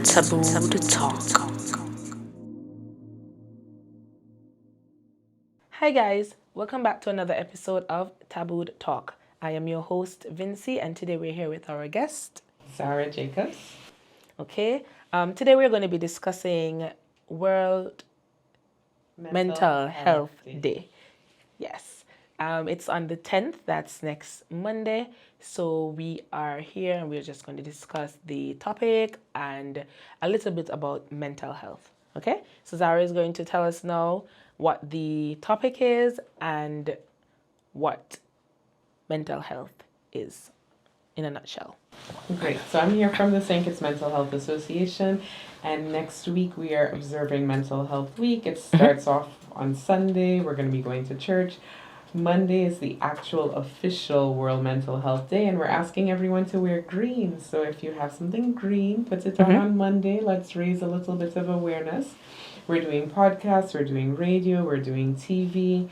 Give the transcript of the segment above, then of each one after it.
Tabooed Talk. Hi guys, welcome back to another episode of Tabooed Talk. I am your host Vincy, and today we're here with our guest Zahra Jacobs. Okay, today we're going to be discussing World Mental Health Day. Yes, it's on the 10th. That's next Monday. So we are here and we're just going to discuss the topic and a little bit about mental health. Okay, so Zahra is going to tell us now what the topic is and what mental health is in a nutshell. Great. So I'm here from the St. Kitts Mental Health Association, and next week we are observing Mental Health Week. It starts off on Sunday. We're going to be going to church. Monday is the actual official World Mental Health Day, and we're asking everyone to wear green. So if you have something green, put it on Monday. Let's raise a little bit of awareness. We're doing podcasts, we're doing radio, we're doing TV.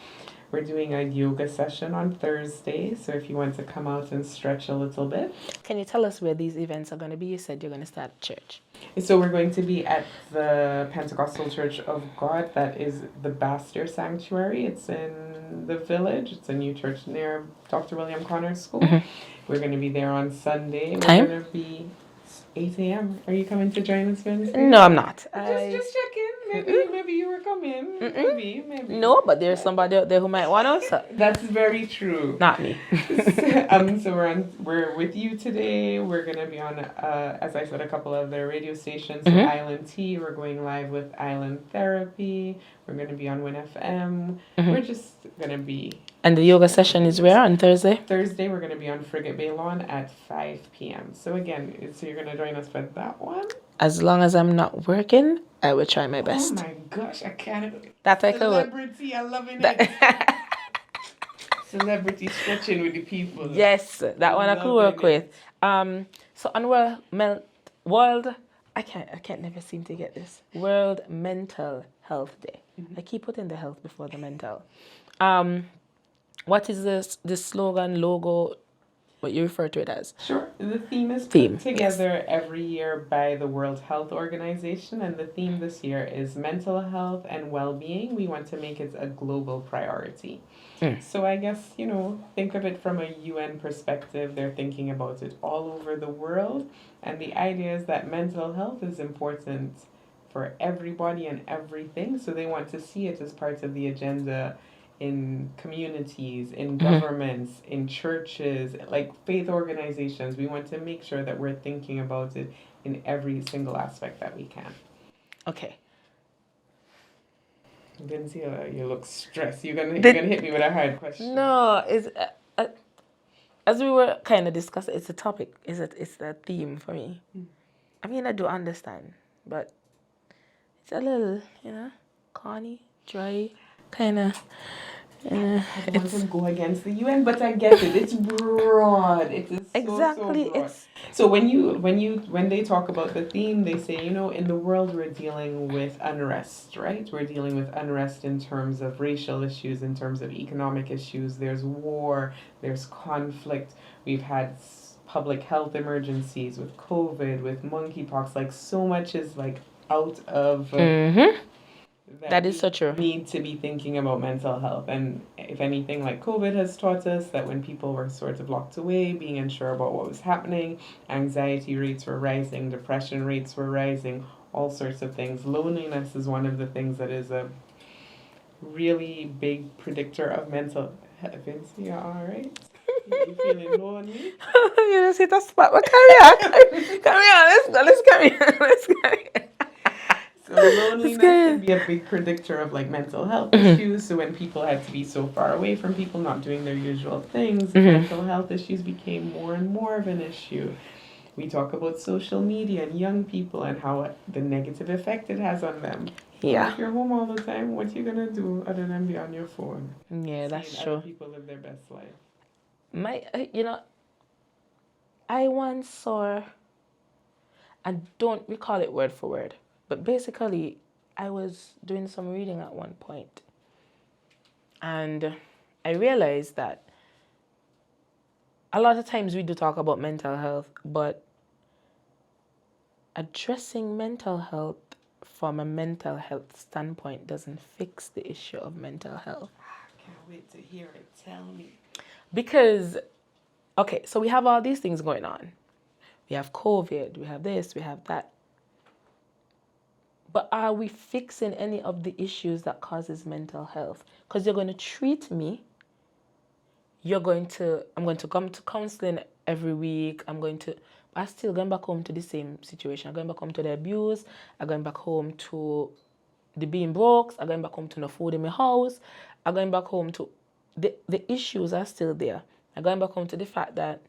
We're doing a yoga session on Thursday, so if you want to come out and stretch a little bit. Can you tell us where these events are going to be? You said you're going to start at church. So we're going to be at the Pentecostal Church of God. That is the Baster Sanctuary. It's in the village. It's a new church near Dr. William Connor's school. We're going to be there on Sunday. Time? We're going to be 8 a.m. Are you coming to join us Wednesday? No, I'm not. Just checking. Maybe you were coming. Maybe. No, but there's somebody out there who might want us. That's very true. Not me. So we're with you today. We're gonna be on, as I said, a couple of the radio stations. So Island T. We're going live with Island Therapy. We're gonna be on Win FM. We're just gonna be. And the yoga session is where on Thursday? Thursday we're gonna be on Frigate Bay Lawn at 5 p.m. So again, so you're gonna join us for that one. As long as I'm not working, I will try my best. Oh my gosh, I can't. That's like Celebrity, I'm loving it. Celebrity stretching with the people. Yes, that one I could work with. So on World, I can't never seem to get this. World Mental Health Day. I keep putting the health before the mental. What is the slogan, logo, what you refer to it as? Sure. The theme is put together every year by the World Health Organization, and the theme this year is mental health and well-being. We want to make it a global priority. So I guess, think of it from a UN perspective. They're thinking about it all over the world, and the idea is that mental health is important for everybody and everything, so they want to see it as part of the agenda in communities, in governments, in churches, like faith organizations. We want to make sure that we're thinking about it in every single aspect that we can. Okay. Vincy, you look stressed. You're gonna hit me with a hard question. No, it's as we were kind of discussing, it's a topic. It's the theme for me. I mean, I do understand, but it's a little, corny, dry, kind of. I don't want to go against the UN, but I get it. It's broad. It is exactly. So broad. So when they talk about the theme, they say, in the world we're dealing with unrest, right? We're dealing with unrest in terms of racial issues, in terms of economic issues. There's war, there's conflict. We've had public health emergencies with COVID, with monkeypox. Like so much is like out of. That is so true. Need to be thinking about mental health, and if anything, like COVID has taught us that when people were sort of locked away, being unsure about what was happening, anxiety rates were rising, depression rates were rising, all sorts of things. Loneliness is one of the things that is a really big predictor of mental health. Vince, you all right? You feeling lonely? You just hit a spot. But carry on. Let's carry on. So loneliness can be a big predictor of like mental health issues. So when people had to be so far away from people, not doing their usual things, mental health issues became more and more of an issue. We talk about social media and young people and how the negative effect it has on them. Yeah. So if you're home all the time, what you gonna do other than be on your phone? Yeah, that's true. Other people live their best life. I once saw, I don't recall it word for word, but basically, I was doing some reading at one point, and I realized that a lot of times we do talk about mental health, but addressing mental health from a mental health standpoint doesn't fix the issue of mental health. I can't wait to hear it. Tell me. Because, okay, so we have all these things going on. We have COVID, we have this, we have that. But are we fixing any of the issues that causes mental health? Because you're going to treat me. I'm going to come to counseling every week. I'm still going back home to the same situation. I'm going back home to the abuse. I'm going back home to the being broke. I'm going back home to no food in my house. I'm going back home to the issues are still there. I'm going back home to the fact that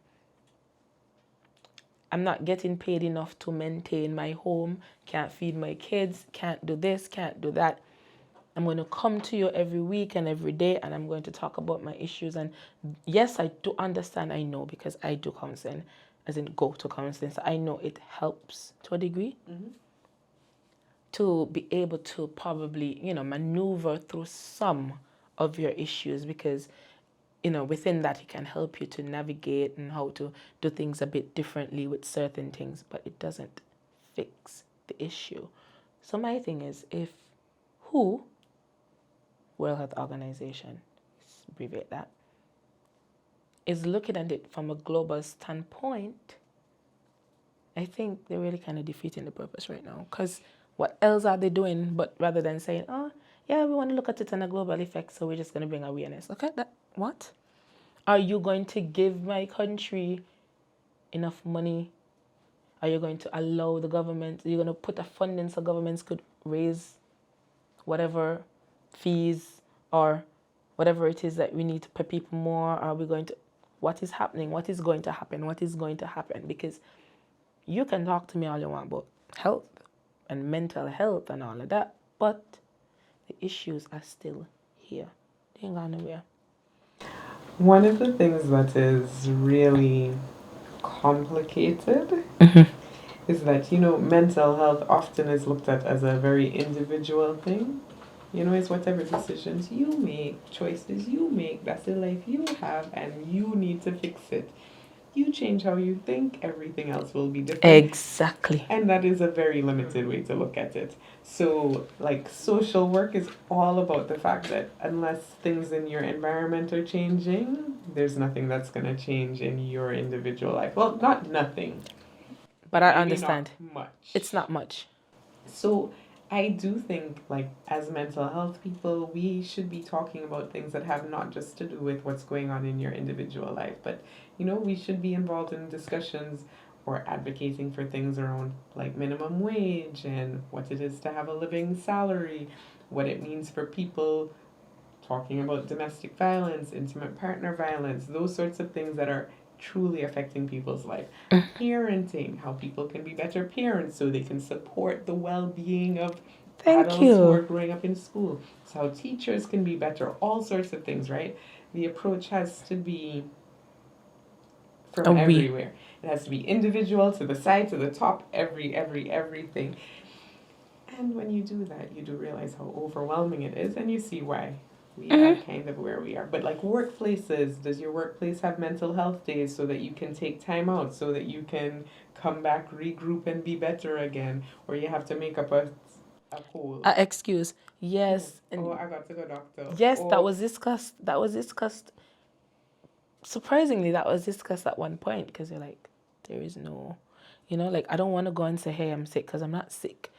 I'm not getting paid enough to maintain my home, can't feed my kids, can't do this, can't do that. I'm going to come to you every week and every day, and I'm going to talk about my issues. And yes, I do understand, I know, because I do counseling, as in go to counseling. So I know it helps to a degree to be able to probably, maneuver through some of your issues, because within that, it can help you to navigate and how to do things a bit differently with certain things, but it doesn't fix the issue. So my thing is, if World Health Organization, let's abbreviate that, is looking at it from a global standpoint, I think they're really kind of defeating the purpose right now. Because what else are they doing but rather than saying, oh, yeah, we want to look at it on a global effect, so we're just going to bring awareness. Okay, what? Are you going to give my country enough money? Are you going to allow the government, are you going to put a funding so governments could raise whatever fees or whatever it is that we need to pay people more? Are we going to, what is happening? What is going to happen? What is going to happen? Because you can talk to me all you want about health and mental health and all of that, but the issues are still here. They ain't gone nowhere. One of the things that is really complicated is that, mental health often is looked at as a very individual thing. It's whatever decisions you make, choices you make, that's the life you have, and you need to fix it. You change how you think, everything else will be different. Exactly. And that is a very limited way to look at it. So, social work is all about the fact that unless things in your environment are changing, there's nothing that's going to change in your individual life. Well, not nothing. But I understand. Not much. It's not much. So, I do think, as mental health people, we should be talking about things that have not just to do with what's going on in your individual life, but, we should be involved in discussions or advocating for things around minimum wage and what it is to have a living salary, what it means for people, talking about domestic violence, intimate partner violence, those sorts of things that are truly affecting people's life. Parenting, how people can be better parents so they can support the well-being of adults who are growing up in school. So how teachers can be better, all sorts of things, right? The approach has to be from everywhere. It has to be individual, to the side, to the top, everything. And when you do that, you do realize how overwhelming it is, and you see why we are kind of where we are. But workplaces, does your workplace have mental health days so that you can take time out, so that you can come back, regroup, and be better again? Or you have to make up a whole excuse. Yes. And I got to go doctor. Yes, that was discussed. Surprisingly, that was discussed at one point, because you're like, there is no, I don't want to go and say, hey, I'm sick, because I'm not sick.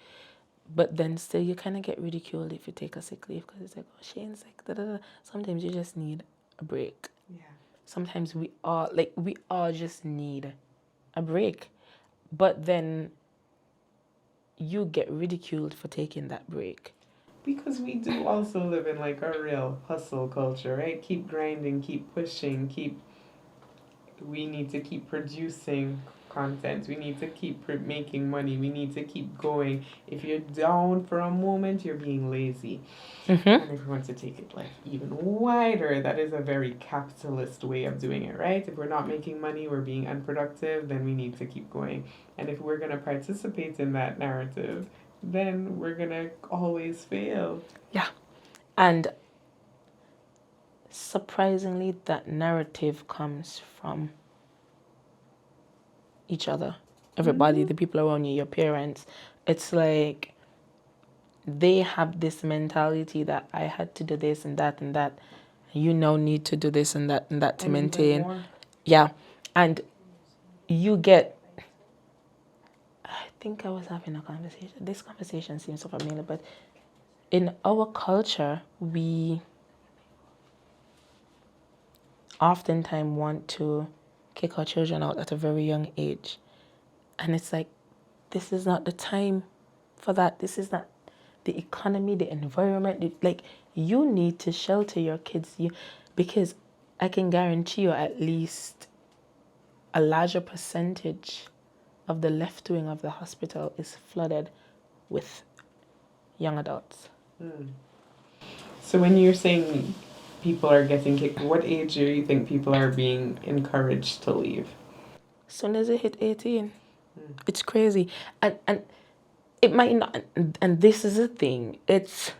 But then still, you kind of get ridiculed if you take a sick leave, because it's like, oh, Shane's sick. Da, da, da. Sometimes you just need a break. Yeah. Sometimes we all just need a break. But then you get ridiculed for taking that break. Because we do also live in a real hustle culture, right? Keep grinding, keep pushing, we need to keep producing content. We need to keep making money. We need to keep going. If you're down for a moment, you're being lazy. And if we want to take it even wider, that is a very capitalist way of doing it, right? If we're not making money, we're being unproductive, then we need to keep going. And if we're going to participate in that narrative, then we're going to always fail. Yeah. And surprisingly, that narrative comes from each other. everybody, the people around you, your parents. It's like they have this mentality that I had to do this and that and that. You now need to do this and that to maintain. Yeah. And you get, I think I was having a conversation. This conversation seems so familiar, but in our culture, we oftentimes want to kick our children out at a very young age. And it's like, this is not the time for that. This is not the economy, the environment. Like, you need to shelter your kids. Because I can guarantee you at least a larger percentage of the left wing of the hospital is flooded with young adults. So when you're saying people are getting kicked, what age do you think people are being encouraged to leave? As soon as they hit 18. It's crazy. And it might not, and this is the thing, it's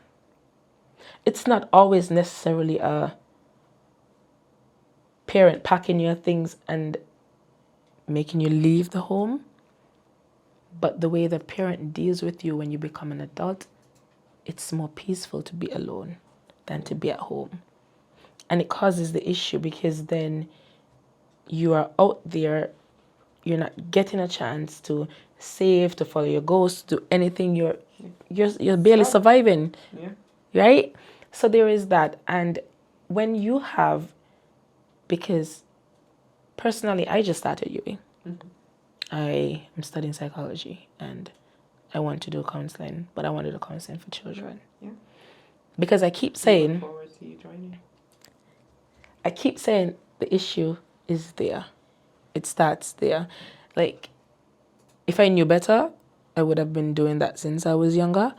not always necessarily a parent packing your things and making you leave the home, but the way the parent deals with you when you become an adult, it's more peaceful to be alone than to be at home. And it causes the issue because then you are out there, you're not getting a chance to save, to follow your goals, to do anything. You're barely surviving. Yeah. Right? So there is that. And when you have, because personally, I just started UWI. I am studying psychology and I want to do counseling, but I want to do counseling for children. Yeah. Because I keep saying, look forward to you joining. I keep saying the issue is there. It starts there. Like, if I knew better, I would have been doing that since I was younger.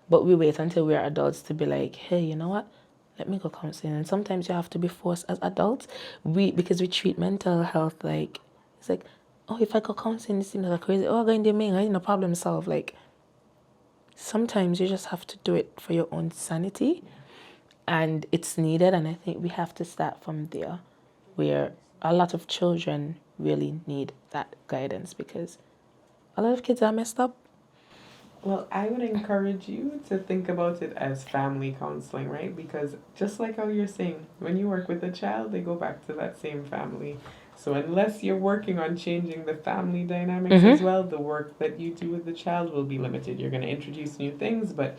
But we wait until we're adults to be like, hey, you know what? Let me go counseling. And sometimes you have to be forced as adults. Because we treat mental health like, it's like, oh, if I go counseling, it seems like crazy. Oh, I'm going to make no problem solve. Like, sometimes you just have to do it for your own sanity. And it's needed. And I think we have to start from there, where a lot of children really need that guidance because a lot of kids are messed up. Well, I would encourage you to think about it as family counseling, right? Because just like how you're saying, when you work with a child, they go back to that same family. So unless you're working on changing the family dynamics as well, the work that you do with the child will be limited. You're going to introduce new things, but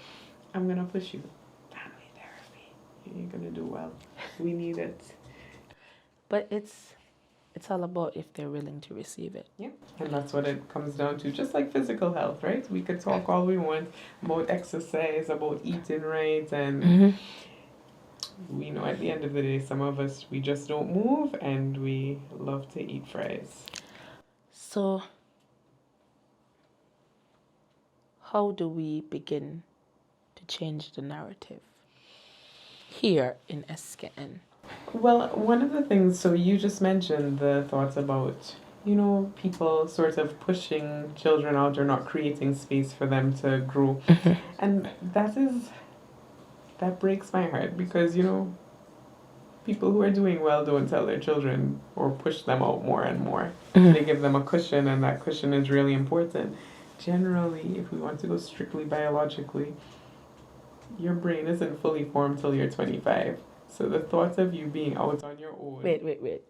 I'm going to push you. Family therapy. You're going to do well. We need it. But it's all about if they're willing to receive it. Yeah, and that's what it comes down to. Just like physical health, right? We could talk all we want about exercise, about eating right, and we know at the end of the day, some of us, we just don't move, and we love to eat fries. So, how do we begin to change the narrative here in SKN? Well, one of the things, so you just mentioned the thoughts about, people sort of pushing children out or not creating space for them to grow. And that breaks my heart because, people who are doing well don't tell their children or push them out more and more. They give them a cushion, and that cushion is really important. Generally, if we want to go strictly biologically, your brain isn't fully formed till you're 25. So the thought of you being out on your own. Wait.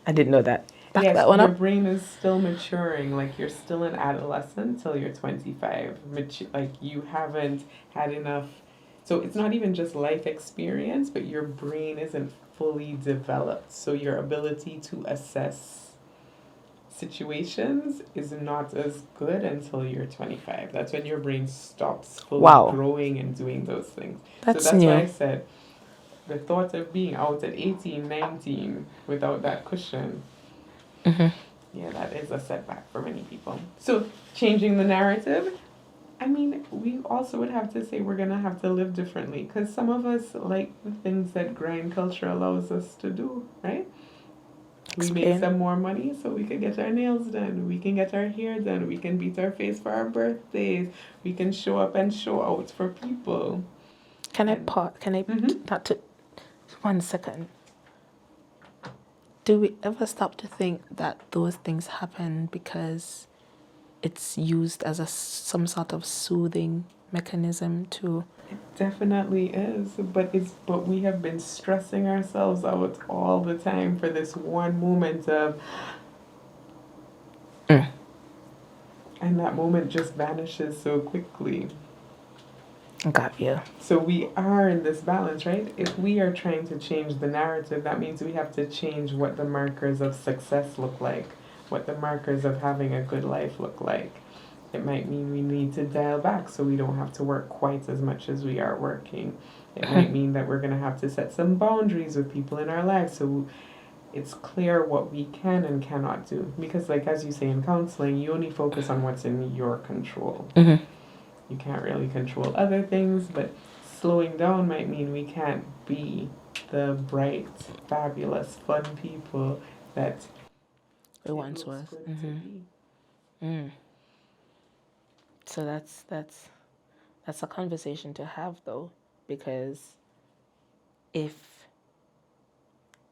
I didn't know that. Yes, that one your up. brain is still maturing. Like, you're still an adolescent till you're 25. Like, you haven't had enough. So it's not even just life experience, but your brain isn't fully developed. So your ability to assess situations is not as good until you're 25. That's when your brain stops fully growing and doing those things. That's new. Why I said the thought of being out at 18, 19 without that cushion, yeah, that is a setback for many people. So changing the narrative, I mean, we also would have to say we're going to have to live differently because some of us like the things that grind culture allows us to do, right? We make some more money so we can get our nails done. We can get our hair done. We can beat our face for our birthdays. We can show up and show out for people. Can I pause? Can I not to 1 second? do we ever stop to think that those things happen because it's used as some sort of soothing mechanism to... It definitely is, but we have been stressing ourselves out all the time for this one moment of, and that moment just vanishes so quickly. Got you. So we are in this balance, right? If we are trying to change the narrative, that means we have to change what the markers of success look like, what the markers of having a good life look like. It might mean we need to dial back so we don't have to work quite as much as we are working. It might mean that we're going to have to set some boundaries with people in our lives so it's clear what we can and cannot do. Because, like, as you say in counseling, you only focus on what's in your control. Mm-hmm. You can't really control other things, but slowing down might mean we can't be the bright, fabulous, fun people that it once was. So that's a conversation to have, though, because if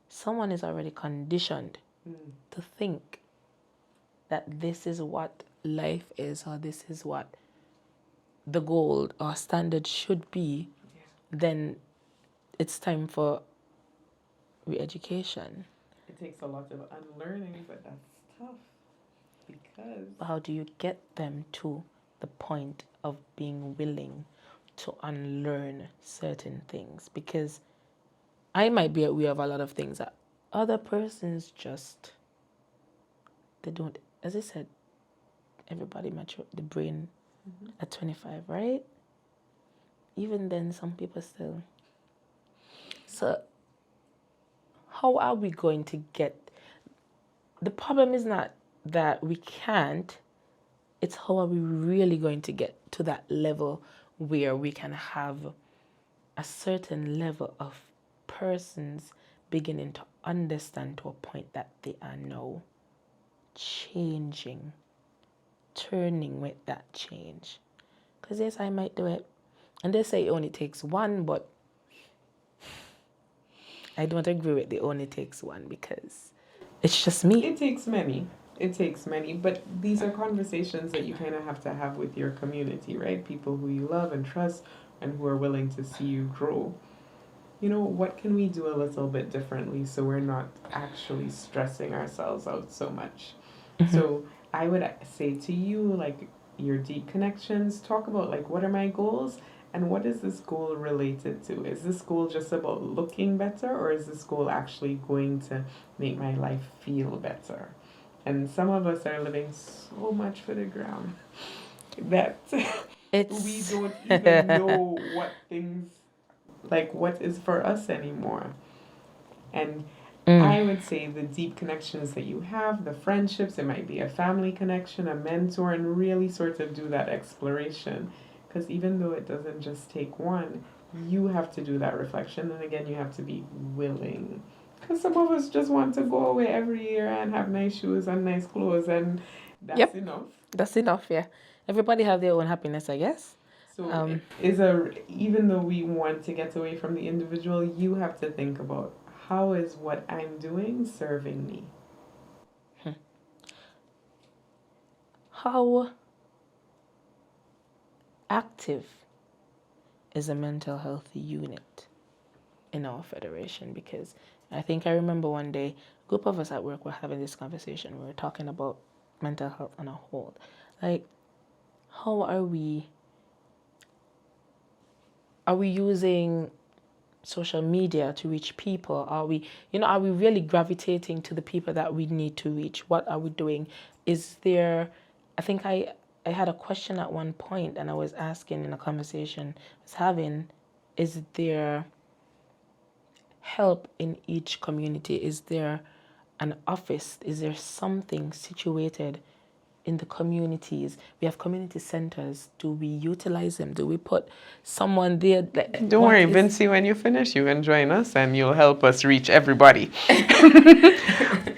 someone is already conditioned to think that this is what life is, or this is what the goal or standard should be, then it's time for re-education. It takes a lot of unlearning, but that's tough because... How do you get them to the point of being willing to unlearn certain things? Because I might be aware of a lot of things that other persons just, they don't, as I said, everybody mature, the brain at 25, right? Even then, some people still. So how are we going to get... The problem is not that we can't, it's how are we really going to get to that level where we can have a certain level of persons beginning to understand to a point that they are now changing, turning with that change. Because yes, I might do it. And they say it only takes one, but I don't agree with the only takes one because it's just me. It takes many. It takes many. But these are conversations that you kind of have to have with your community, right? People who you love and trust and who are willing to see you grow. You know, what can we do a little bit differently so we're not actually stressing ourselves out so much? So I would say to you, like, your deep connections, talk about, like, what are my goals and what is this goal related to? Is this goal just about looking better, or is this goal actually going to make my life feel better? And some of us are living so much for the ground that we don't even know what things, like, what is for us anymore. And I would say the deep connections that you have, the friendships, it might be a family connection, a mentor, and really sort of do that exploration. Because even though it doesn't just take one, you have to do that reflection. And again, you have to be willing. Because some of us just want to go away every year and have nice shoes and nice clothes, and that's enough. That's enough, yeah. Everybody have their own happiness, I guess. So even though we want to get away from the individual, you have to think about, how is what I'm doing serving me? How active is a mental health unit in our federation? Because I think I remember one day, a group of us at work were having this conversation. We were talking about mental health on a whole. Like, how are we using social media to reach people? Are we really gravitating to the people that we need to reach? What are we doing? Is there, I think I had a question at one point, and I was asking in a conversation I was having, is there help in each community? Is there an office? Is there something situated in the communities? We have community centers. Do we utilize them? Do we put someone there? Don't worry, Vinci, when you finish, you can join us and you'll help us reach everybody.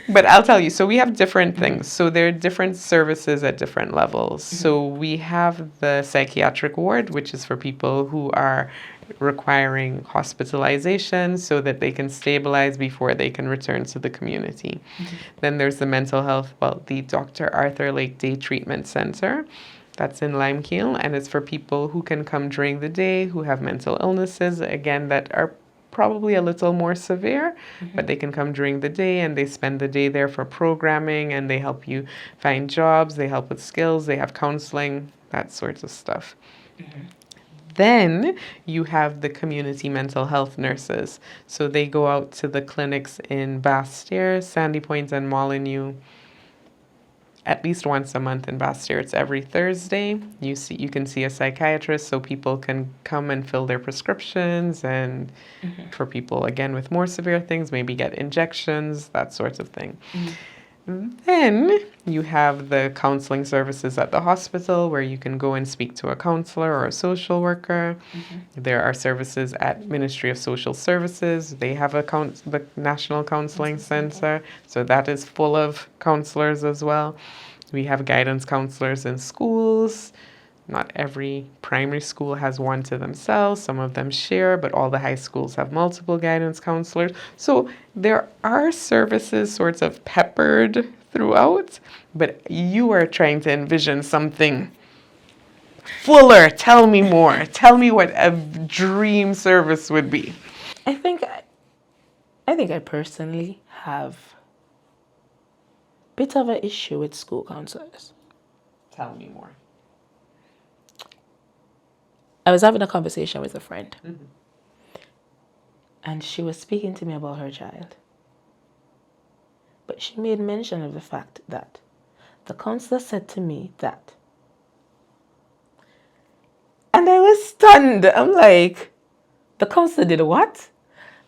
But I'll tell you, so we have different things. So there are different services at different levels. So we have the Psychiatric Ward, which is for people who are requiring hospitalization so that they can stabilize before they can return to the community. Then there's the mental health, the Dr. Arthur Lake Day Treatment Center. That's in Limekiel, and it's for people who can come during the day, who have mental illnesses, again, that are probably a little more severe, but they can come during the day and they spend the day there for programming, and they help you find jobs, they help with skills, they have counseling, that sort of stuff. Then you have the community mental health nurses. So they go out to the clinics in Basse-Terre, Sandy Point, and Molyneux at least once a month. In Basse-Terre, it's every Thursday. You can see a psychiatrist, so people can come and fill their prescriptions, and for people, again, with more severe things, maybe get injections, that sort of thing. Then you have the counseling services at the hospital, where you can go and speak to a counselor or a social worker. There are services at Ministry of Social Services. They have the National Counseling Center, so that is full of counselors as well. We have guidance counselors in schools. Not every primary school has one to themselves. Some of them share, but all the high schools have multiple guidance counselors. So there are services sort of peppered throughout, but you are trying to envision something fuller. Tell me more. Tell me what a dream service would be. I think I personally have a bit of an issue with school counselors. Tell me more. I was having a conversation with a friend, and she was speaking to me about her child. But she made mention of the fact that the counselor said to me that, and I was stunned. I'm like, the counselor did what?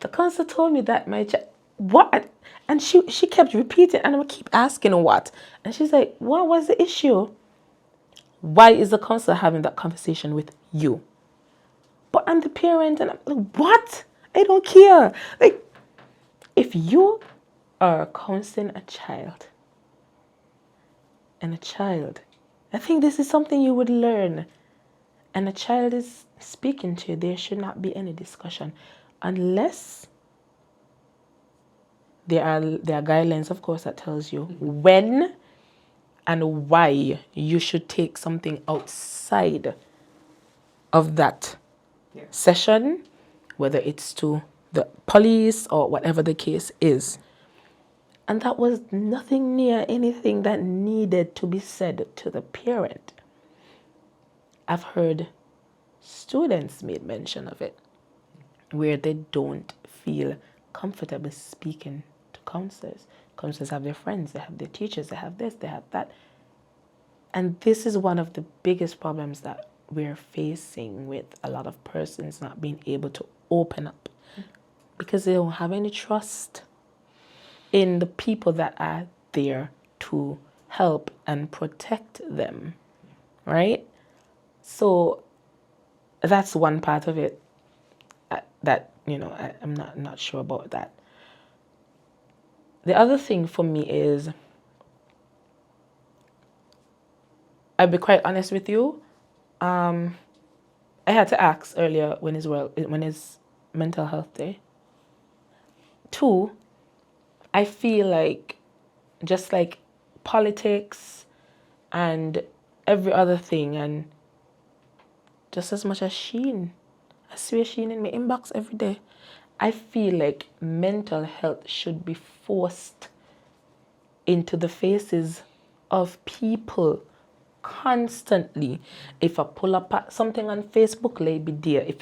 The counselor told me that my child, what? And she kept repeating, and I would keep asking what. And she's like, what was the issue? Why is the counselor having that conversation with you? But I'm the parent, and I'm like, what? I don't care. Like, if you are counseling a child, I think this is something you would learn, and a child is speaking to you, there should not be any discussion unless there are guidelines, of course, that tells you when and why you should take something outside of that session, whether it's to the police or whatever the case is. And that was nothing near anything that needed to be said to the parent. I've heard students made mention of it, where they don't feel comfortable speaking to counselors. Counselors have their friends, they have their teachers, they have this, they have that. And this is one of the biggest problems that we're facing with a lot of persons not being able to open up, because they don't have any trust in the people that are there to help and protect them, right? So that's one part of it that, I'm not sure about that. The other thing for me is, I'll be quite honest with you, I had to ask earlier when is mental health day. 2, I feel like, just like politics and every other thing, and just as much as Sheen, I see Sheen in my inbox every day, I feel like mental health should be forced into the faces of people constantly. If I pull up something on Facebook, let it be there. If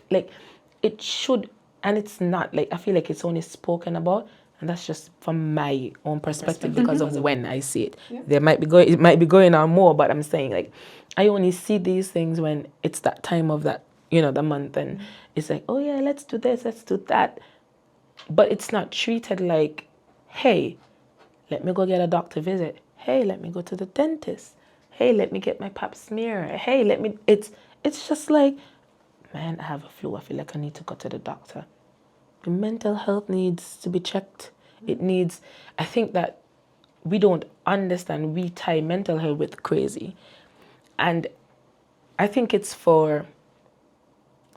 it should, and it's not, like, I feel like it's only spoken about, and that's just from my own perspective because of when I see it. Yeah. It might be going on more, but I'm saying, like, I only see these things when it's that time of that, the month, and it's like, oh yeah, let's do this, let's do that. But it's not treated like, hey, let me go get a doctor visit. Hey, let me go to the dentist. Hey, let me get my pap smear. Hey, it's just like, man, I have a flu. I feel like I need to go to the doctor. The mental health needs to be checked. I think that we don't understand. We tie mental health with crazy. And I think it's for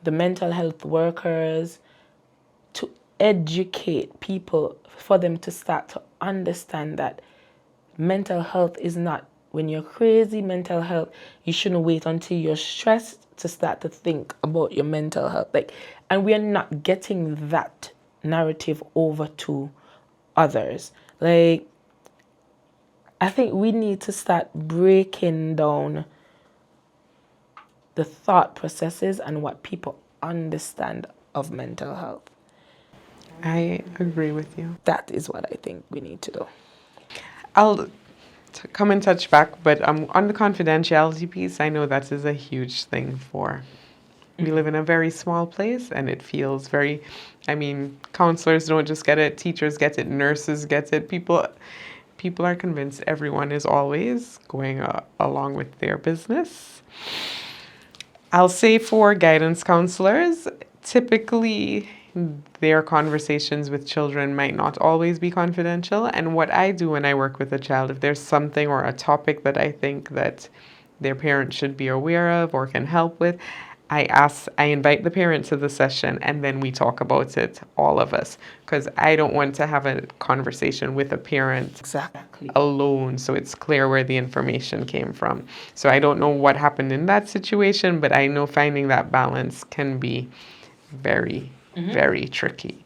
the mental health workers, to educate people for them to start to understand that mental health is not, when you're crazy, mental health, you shouldn't wait until you're stressed to start to think about your mental health. Like, and we are not getting that narrative over to others. Like, I think we need to start breaking down the thought processes and what people understand of mental health. I agree with you. That is what I think we need to do. I'll come and touch back, but on the confidentiality piece, I know that is a huge thing for. We live in a very small place, and it feels very, I mean, counselors don't just get it, teachers get it, nurses get it. People are convinced everyone is always going along with their business. I'll say for guidance counselors, typically their conversations with children might not always be confidential. And what I do when I work with a child, if there's something or a topic that I think that their parent should be aware of or can help with, I invite the parent to the session, and then we talk about it, all of us, because I don't want to have a conversation with a parent Exactly. alone, so it's clear where the information came from. So I don't know what happened in that situation, but I know finding that balance can be very, very tricky.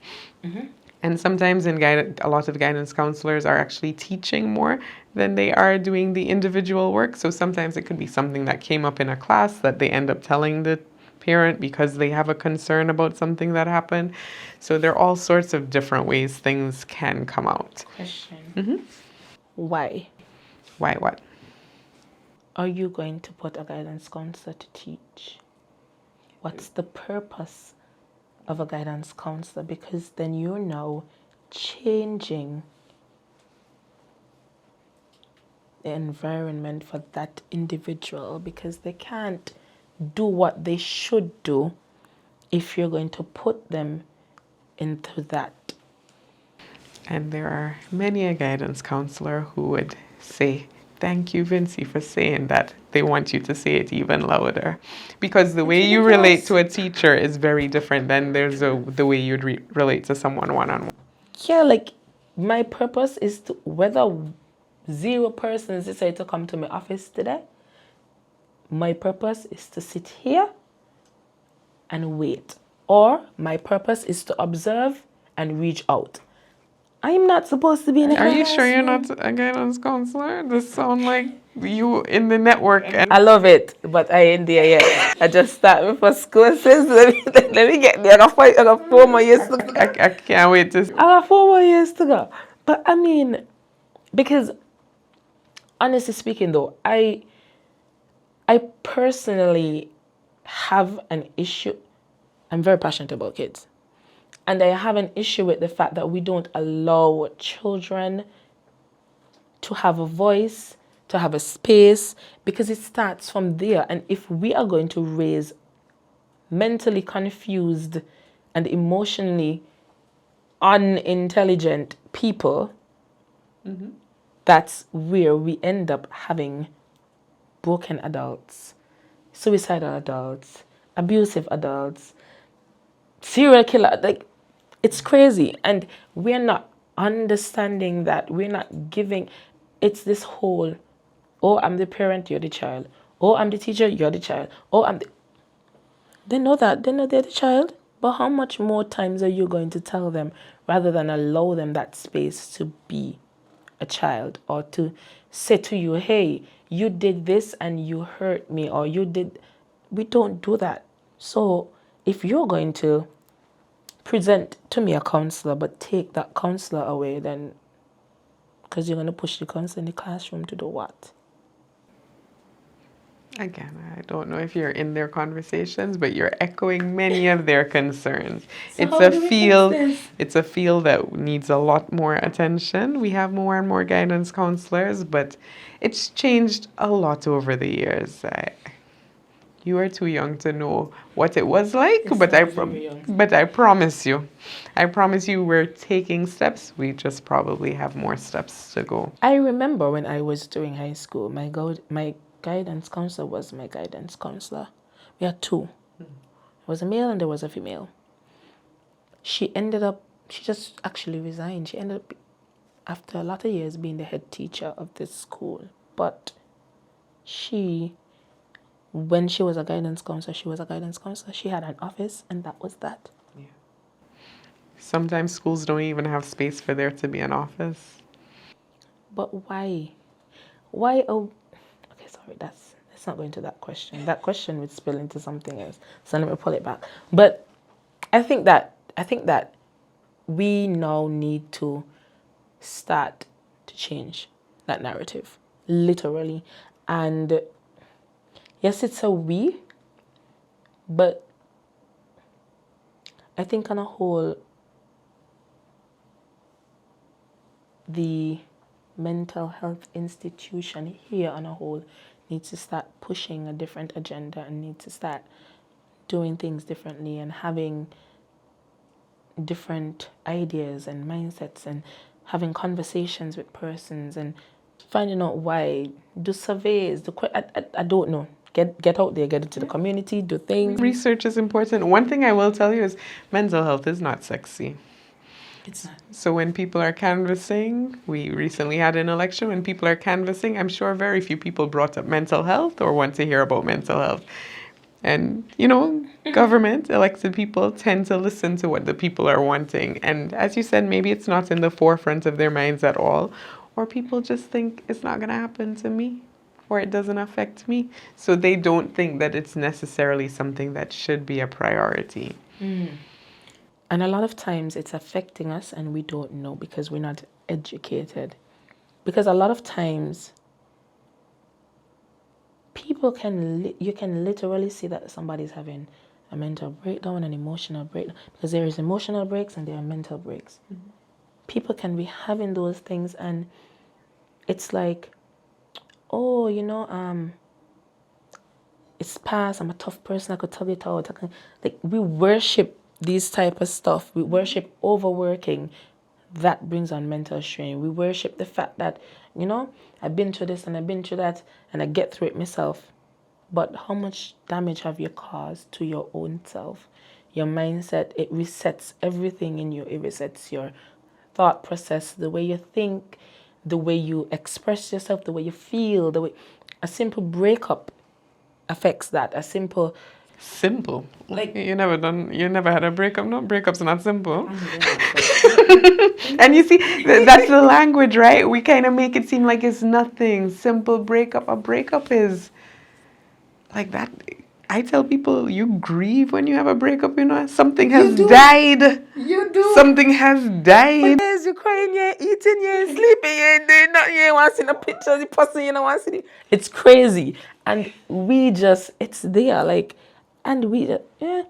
And sometimes a lot of guidance counselors are actually teaching more than they are doing the individual work. So sometimes it could be something that came up in a class that they end up telling the parent because they have a concern about something that happened. So there are all sorts of different ways things can come out. Question. Why Why what? are you going to put a guidance counselor to teach? What's the purpose of a guidance counselor? Because then you're now changing the environment for that individual, because they can't do what they should do if you're going to put them into that. And there are many a guidance counselor who would say, "Thank you, Vincy, for saying that." They want you to say it even louder. Because the way you relate to a teacher is very different than the way you'd relate to someone one-on-one. Yeah, like, my purpose is to, whether 0 persons decide to come to my office today, my purpose is to sit here and wait. Or my purpose is to observe and reach out. I'm not supposed to be in a Are you sure you're classroom. not a guidance counselor? This sound like you in the network. And I love it, but I ain't there yet. I just started for courses. Let me get there. I got 4 more years to go. I can't wait to. I got 4 more years to go. But I mean, because honestly speaking though, I personally have an issue. I'm very passionate about kids. And I have an issue with the fact that we don't allow children to have a voice, to have a space, because it starts from there. And if we are going to raise mentally confused and emotionally unintelligent people, that's where we end up having broken adults, suicidal adults, abusive adults, serial killer. Like, it's crazy. And we're not understanding that. We're not giving. It's this whole, oh, I'm the parent, you're the child. Oh, I'm the teacher, you're the child. Oh, They know that. They know they're the child. But how much more times are you going to tell them rather than allow them that space to be a child, or to say to you, hey, you did this and you hurt me, or you did. We don't do that. So if you're going to present to me a counselor but take that counselor away, then because you're going to push the counselor in the classroom to do what? Again, I don't know if you're in their conversations, but you're echoing many of their concerns. So how do we fix this? It's a field that needs a lot more attention. We have more and more guidance counselors, but it's changed a lot over the years. You are too young to know what it was like, but I promise you, we're taking steps. We just probably have more steps to go. I remember when I was doing high school, my guidance counselor was my guidance counselor. We had 2. was a male and there was a female. She just actually resigned. She ended up, after a lot of years, being the head teacher of this school. But when she was a guidance counselor, she was a guidance counselor. She had an office, and that was that. Yeah. Sometimes schools don't even have space for there to be an office. But why? Why? Oh, okay, sorry. Let's not go into that question. That question would spill into something else. So let me pull it back. But I think that we now need to start to change that narrative, literally. And yes, it's a we, but I think on a whole, the mental health institution here on a whole needs to start pushing a different agenda and needs to start doing things differently and having different ideas and mindsets and having conversations with persons and finding out why. Do surveys. I don't know. Get out there, get into the community, do things. Research is important. One thing I will tell you is mental health is not sexy. It's not. So when people are canvassing, we recently had an election, when people are canvassing, I'm sure very few people brought up mental health or want to hear about mental health. And, government, elected people tend to listen to what the people are wanting. And as you said, maybe it's not in the forefront of their minds at all. Or people just think it's not going to happen to me or it doesn't affect me. So they don't think that it's necessarily something that should be a priority. And a lot of times it's affecting us and we don't know because we're not educated. Because a lot of times you can literally see that somebody's having a mental breakdown, an emotional breakdown, because there is emotional breaks and there are mental breaks. Mm-hmm. People can be having those things and it's like, oh, it's past, I'm a tough person, I could tell it out. Like we worship these type of stuff. We worship overworking. That brings on mental strain. We worship the fact that, I've been through this and I've been through that and I get through it myself. But how much damage have you caused to your own self? Your mindset, it resets everything in you. It resets your thought process, the way you think, the way you express yourself, the way you feel, a simple breakup affects that. Simple. Like you never had a breakup? No, breakup's not simple. And you see, that's the language, right? We kind of make it seem like it's nothing. Simple breakup. A breakup is like that. I tell people you grieve when you have a breakup, something has died. You do. Something has died. Yes, you're crying, you're eating, you're sleeping, you're doing nothing, you want to see the pictures, the person, you don't want to see it. It's crazy. And it's there, and we just, man,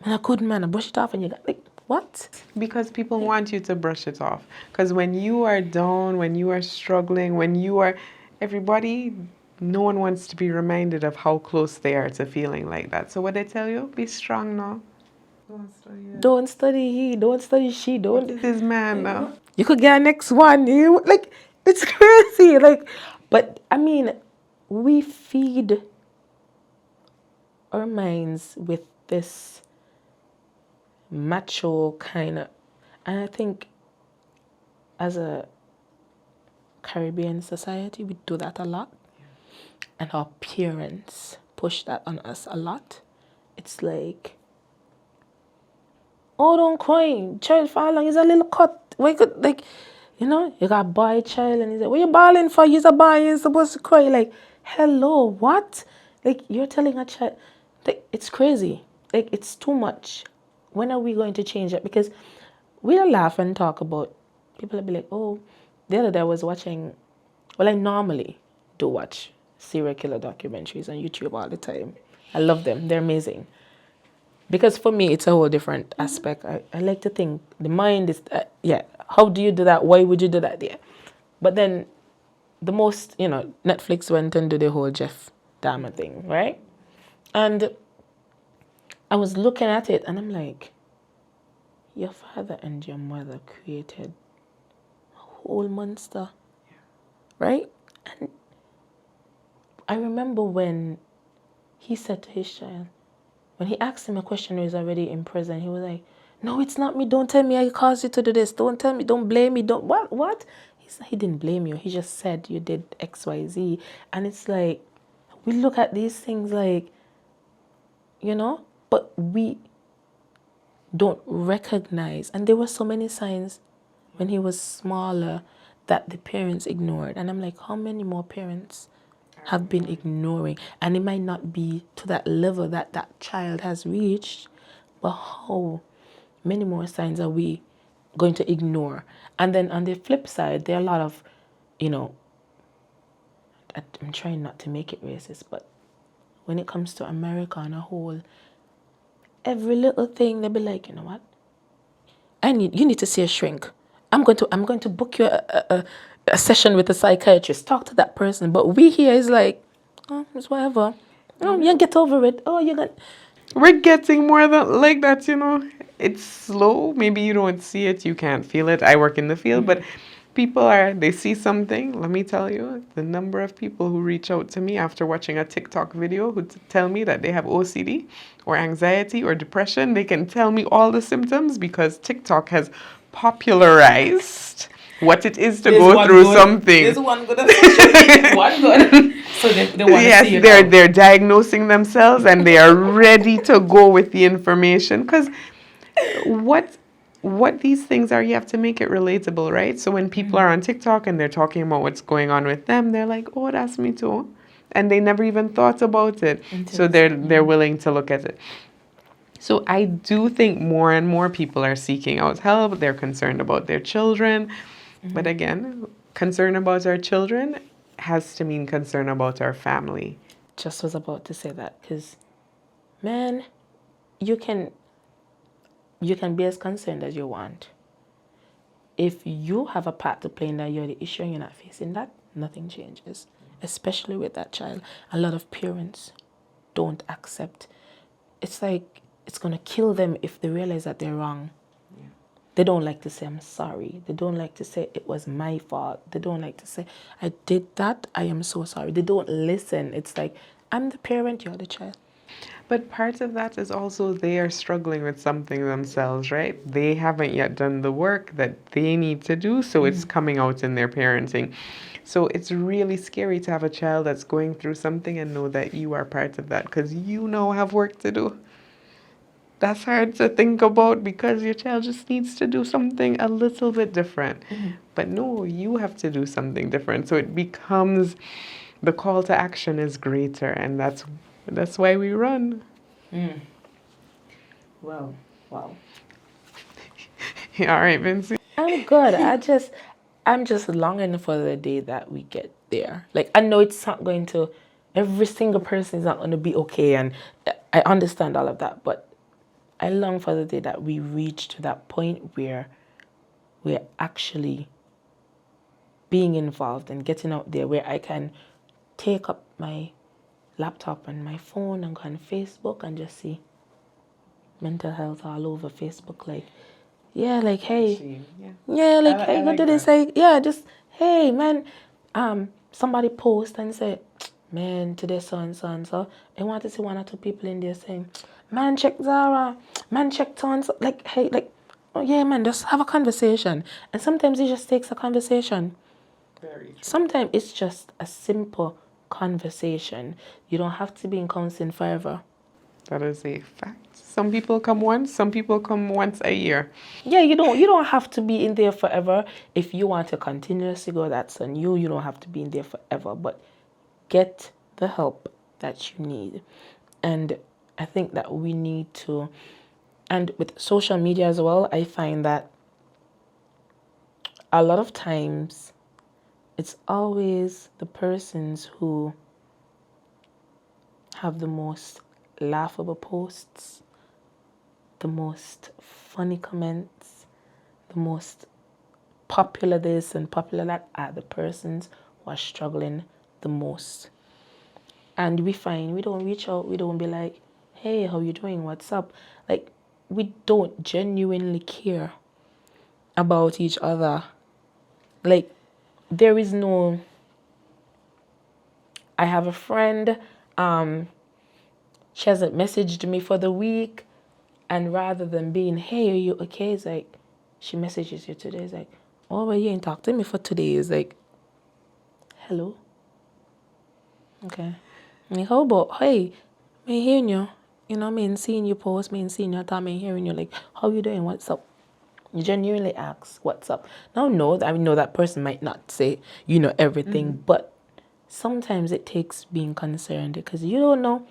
I couldn't, man, I brush it off and you got, what? Because people want you to brush it off. Because when you are down, when you are struggling, everybody, no one wants to be reminded of how close they are to feeling like that. So what they tell you, be strong now. Don't study he, don't study she, don't. What is this man now? You could get a next one. It's crazy. But I mean, we feed our minds with this macho kind of, and I think as a Caribbean society, we do that a lot. And our parents push that on us a lot. It's like, oh, don't cry. Child for how long? He's a little cut. You got a boy child and he's like, what you bawling for? He's a boy, you're supposed to cry. Hello, what? You're telling a child. It's crazy. It's too much. When are we going to change it? Because we'll laugh and talk about, people will be like, oh, the other day I was watching, well, I normally do watch serial killer documentaries on YouTube all the time. I love them. They're amazing. Because for me, it's a whole different aspect. I like to think the mind is, how do you do that? Why would you do that? Yeah. But then the most, Netflix went and did the whole Jeff Dahmer thing, right? And I was looking at it and I'm like, your father and your mother created a whole monster, right? And I remember when he said to his child, When he asked him a question, he was already in prison. He was like, "No, it's not me. Don't tell me I caused you to do this. Don't tell me. Don't blame me. Don't what?" He didn't blame you. He just said you did X, Y, Z. And it's like, we look at these things like, but we don't recognize. And there were so many signs when he was smaller that the parents ignored. And I'm like, how many more parents have been ignoring? And it might not be to that level that that child has reached, but how many more signs are we going to ignore? And then on the flip side, there are a lot of, I'm trying not to make it racist, but when it comes to America on a whole, every little thing they'll be like, you know what? You need to see a shrink. I'm going to book you a session with a psychiatrist. Talk to that person. But we here is like, oh, it's whatever. Oh, you get over it. Oh, you got. We're getting more than like that, It's slow. Maybe you don't see it, you can't feel it. I work in the field, but they see something. Let me tell you, the number of people who reach out to me after watching a TikTok video who tell me that they have OCD or anxiety or depression, they can tell me all the symptoms because TikTok has popularized what it is to go through something. There's one good. One good. So they want to see it. Yes, they're diagnosing themselves and they are ready to go with the information because what these things are, you have to make it relatable, right? So when people are on TikTok and they're talking about what's going on with them, they're like, oh, that's me too. And they never even thought about it. So they're willing to look at it. So I do think more and more people are seeking out help. They're concerned about their children. But again, concern about our children has to mean concern about our family. Just was about to say that because, man, you can be as concerned as you want. If you have a part to play in that you're the issue and you're not facing that, nothing changes. Especially with that child. A lot of parents don't accept. It's like it's going to kill them if they realize that they're wrong. Yeah. They don't like to say, I'm sorry. They don't like to say, it was my fault. They don't like to say, I did that. I am so sorry. They don't listen. It's like, I'm the parent, you're the child. But part of that is also they are struggling with something themselves, right? They haven't yet done the work that they need to do, so it's coming out in their parenting. So it's really scary to have a child that's going through something and know that you are part of that because you have work to do. That's hard to think about because your child just needs to do something a little bit different. But no, you have to do something different. So it becomes, the call to action is greater, and that's why we run. Well, wow. All right, Vinci. I'm good. I'm just longing for the day that we get there. Like, I know it's not going to, every single person is not going to be okay. And I understand all of that. But I long for the day that we reach to that point where we're actually being involved and getting out there, where I can take up my laptop and my phone and go on Facebook and just see mental health all over Facebook. Like, yeah, like, hey, hey, go do this. Like, yeah, just, hey, man, somebody post and say, man, today so and so and so. I want to see one or two people in there saying, man, check Zahra, man, check so and so. Like, hey, like, oh yeah, man, just have a conversation. And sometimes it just takes a conversation. Very true. Sometimes it's just a simple conversation. You don't have to be in counseling forever. That is a fact. Some people come once, some people come once a year. Yeah, you don't have to be in there forever. If you want to continuously go, that's on you. You don't have to be in there forever, but get the help that you need. And I think that we need to, and with social media as well, I find that a lot of times it's always the persons who have the most laughable posts, the most funny comments, the most popular this and popular that are the persons who are struggling the most. And we find we don't reach out, we don't be like, hey, how you doing? What's up? Like, we don't genuinely care about each other. Like, there is no, I have a friend, she hasn't messaged me for the week. And rather than being, hey, are you okay? It's like, she messages you today. It's like, oh, well, you ain't talked to me for today. It's like, hello? Okay. Like, how about, hey, me hearing you. You know, me seeing you post, me seeing your time, me hearing you. Like, how you doing? What's up? You genuinely ask, what's up? Now, no, I know that person might not say, everything, but sometimes it takes being concerned because you don't know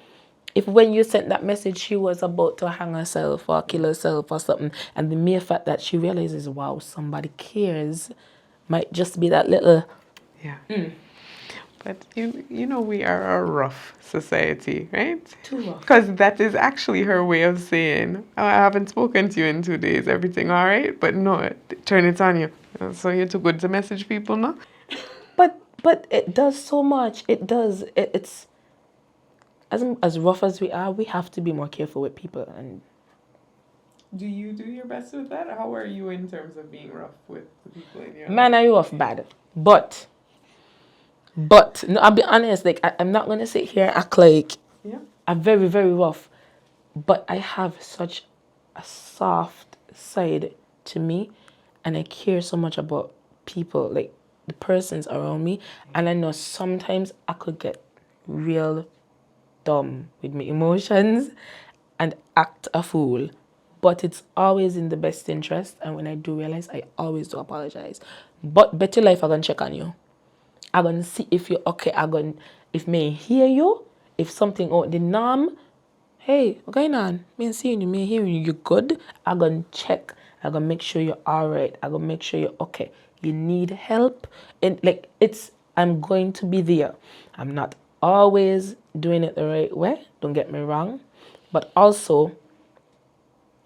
if when you sent that message, she was about to hang herself or kill herself or something. And the mere fact that she realizes, wow, somebody cares, might just be that little. Yeah. But we are a rough society, right? Too rough. Because that is actually her way of saying, oh, I haven't spoken to you in 2 days. Everything all right? But no, turn it on you. So you're too good to message people, no? But it does so much. It does. It's as rough as we are, we have to be more careful with people. And do you do your best with that? How are you in terms of being rough with the people in your life? Man, are you rough bad? But no, I'll be honest. Like I'm not gonna sit here and act like I'm very, very rough. But I have such a soft side to me, and I care so much about people, like the persons around me. And I know sometimes I could get real dumb with my emotions and act a fool. But it's always in the best interest. And when I do realize, I always do apologize. But better life, I'm going to check on you. I'm going to see if you're okay. If may hear you, if something out the norm, hey, what's going on? Me seeing you, me hearing you, you good? I'm going to check. I'm going to make sure you're all right. I'm going to make sure you're okay. You need help. And I'm going to be there. I'm not always doing it the right way. Don't get me wrong. But also,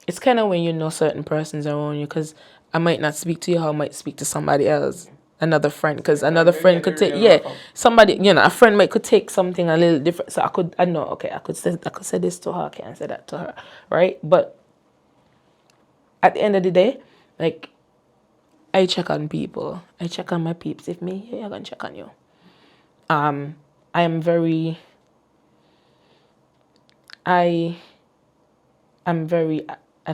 it's kind of when you know certain persons around you, because I might not speak to you how I might speak to somebody else. Another friend, because another friend could take, somebody, a friend could take something a little different. So I could say this to her, I can't say that to her, right? But at the end of the day, like, I check on people. I check on my peeps. If me, I'm gonna check on you. I am very I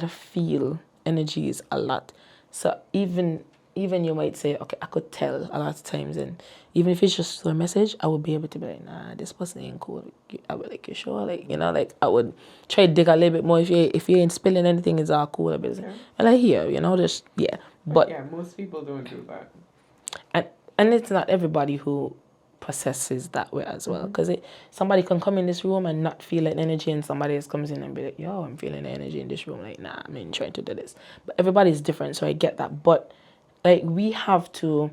feel energies a lot. So even you might say, okay, I could tell a lot of times, and even if it's just through a message, I would be able to be like, nah, this person ain't cool. I would like, you sure? Like, like I would try to dig a little bit more. If you ain't spilling anything, it's all cool. Well, I hear, just, yeah. But yeah, most people don't do that. And it's not everybody who processes that way as well, because somebody can come in this room and not feel an energy, and somebody else comes in and be like, yo, I'm feeling the energy in this room, like, nah, I'm not trying to do this. But everybody's different, so I get that. But like, we have to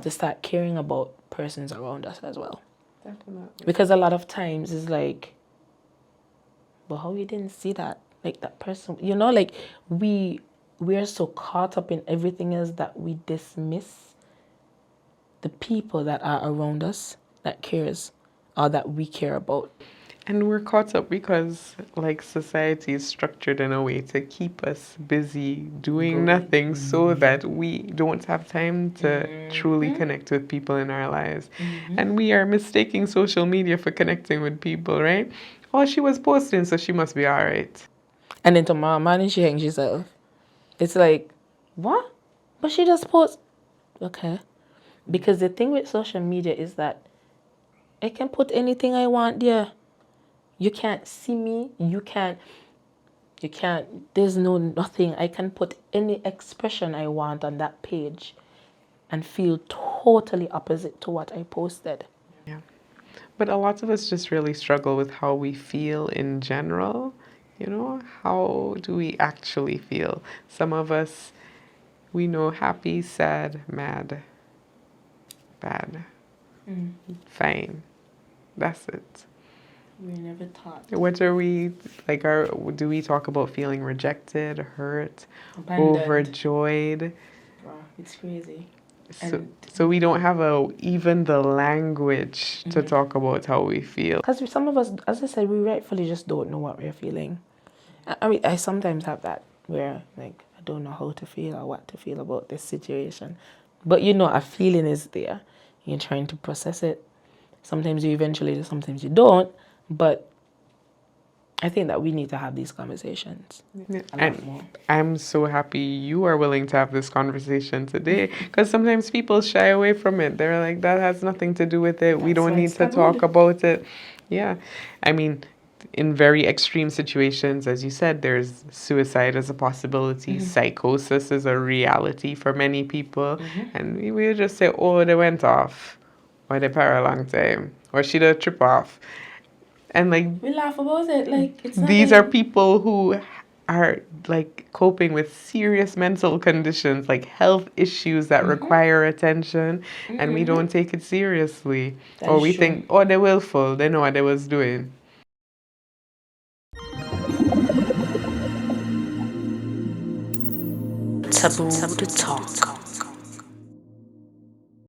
start caring about persons around us as well. Definitely. Because a lot of times it's like, but how you didn't see that? Like, that person, like, we are so caught up in everything else that we dismiss the people that are around us that cares, or that we care about. And we're caught up because, like, society is structured in a way to keep us busy doing nothing, so that we don't have time to truly connect with people in our lives. And we are mistaking social media for connecting with people, right? Oh, she was posting, so she must be all right. And then tomorrow morning she hangs herself. It's like, what? But she just posts. Okay. Because the thing with social media is that I can put anything I want there. You can't see me. You can't, there's nothing. I can put any expression I want on that page and feel totally opposite to what I posted. Yeah. But a lot of us just really struggle with how we feel in general. How do we actually feel? Some of us, we know happy, sad, mad, bad, fine. That's it. We never taught. What are we, like, do we talk about feeling rejected, hurt, Abandoned, overjoyed? Wow, it's crazy. So we don't have even the language to talk about how we feel. Because some of us, as I said, we rightfully just don't know what we're feeling. I mean, I sometimes have that where, like, I don't know how to feel or what to feel about this situation. But a feeling is there. You're trying to process it. Sometimes you eventually do, sometimes you don't. But I think that we need to have these conversations a lot And more. I'm so happy you are willing to have this conversation today, because sometimes people shy away from it. They're like, that has nothing to do with it. We That's don't why need it's to talk tabooed. about it. Yeah. I mean, in very extreme situations, as you said, there's suicide as a possibility. Psychosis is a reality for many people. And we just say, oh, they went off, or they para a long time, or she did trip off. And like, We laugh about it. Like, it's not these are people who are like coping with serious mental conditions, like health issues that require attention, and we don't take it seriously. That Or is we true. think, oh, they're willful, they know what they was doing. Tabooed Talk.